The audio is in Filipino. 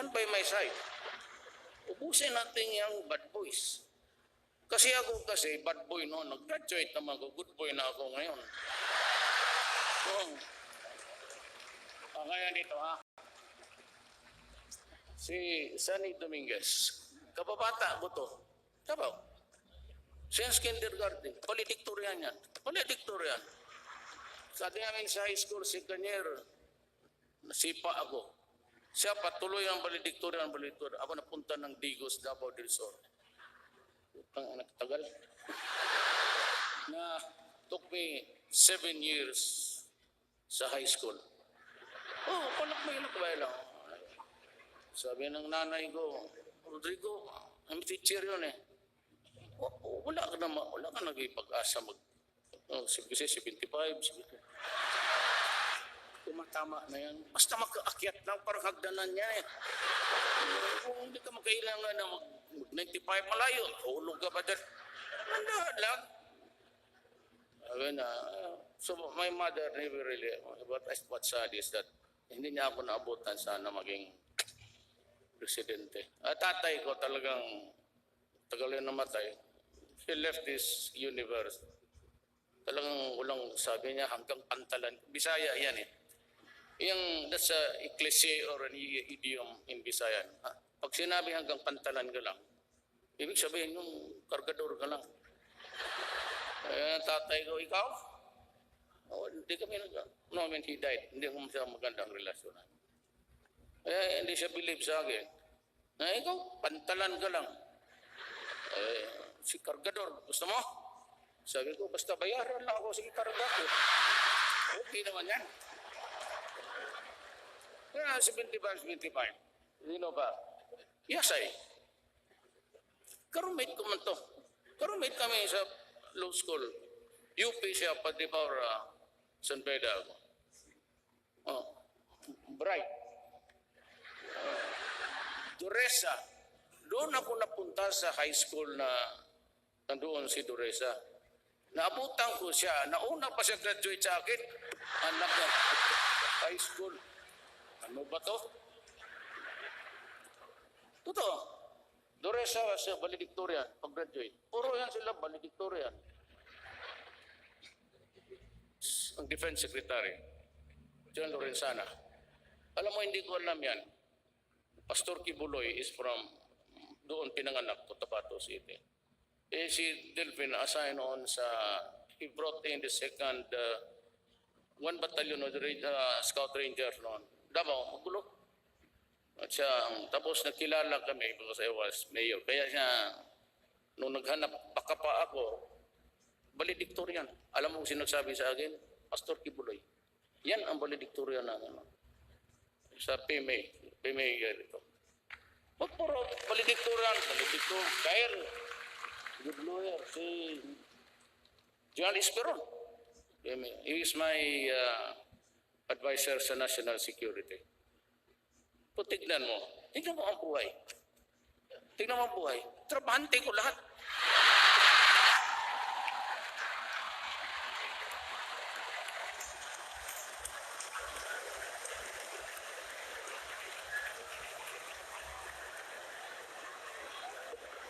stand by my side. Ubusin natin yung bad boys. Kasi ako bad boy noon. Nag-graduate naman ako. Good boy na ako ngayon. Ngayon dito ha. Si Sunny Dominguez. Kababata ko to. Tabaw. Since kindergarten. Valedictorian yan. Valedictorian. Sa namin sa high school, second year, nasipa ako. Siya patuloy ang valedictorian. Ako napunta ng Digos, Davao del Sur. Ang anak tagal. Na took me 7 years sa high school. Palak mo yun lang. Sabi ng nanay ko, Rodrigo, ang teacher yun eh. Wala ka nag-ipag-asa kasi 75, 70. Tumatama na yan. Basta makaakyat lang, parang hagdanan niya eh. Kung hindi ka makailangan na mag-95 malayo, hulog ka ba dyan? Handa lang. So my mother never really, what's sad is that hindi niya ako naabutan sana maging presidente. Tatay ko talagang tagal na namatay. He left this universe. Talagang walang sabi niya hanggang pantalan. Bisaya yan eh. That's a cliche or an idiom in Bisayan. Pag sinabi hanggang pantalan ka lang, ibig sabihin yung kargador ka lang. Tatay ko, ikaw? Hindi kami no, when he died, hindi ko siya magandang relasyon. Hindi siya believe sa akin. Ikaw, pantalan ka lang. Si kargador, gusto mo? Sabi ko, basta bayaran lang ako, sige karga ko. Okay naman yan. 75. You know ba? Yes, karumate ko man to. Karumate kami sa law school. UP siya, pati pa San Pedro. Bright. Duresa. Doon ako napunta sa high school na nandoon si Duresa. Naabutan ko siya. Nauna pa siya graduate sa akin. Anak niya. High school. Ano ba to? Totoo. Duresa sa valedictorian pag-graduate. Puro yan sila valedictorian. Ang Defense Secretary, John Lorenzana. Alam mo, hindi ko alam yan. Pastor Kibuloy is from doon pinanganak, Cotabato City. Si Delvin assigned on sa, he brought in the second, 1 battalion of the Scout Rangers noon. Davao, magulo. At siya, tapos nakilala kami because I was mayor. Kaya siya, nung naghanap, baka pa ako, valedictorian. Alam mo sinasabi sa akin? Pastor Kibuloy. Yan ang valedictorian na sa PMA ito. Huwag puro valedictorian, Kyle, good lawyer, si John Esperon. He is my advisor sa national security. So, tignan mo ang buhay. Tignan mo ang buhay. Trabahante ko lahat.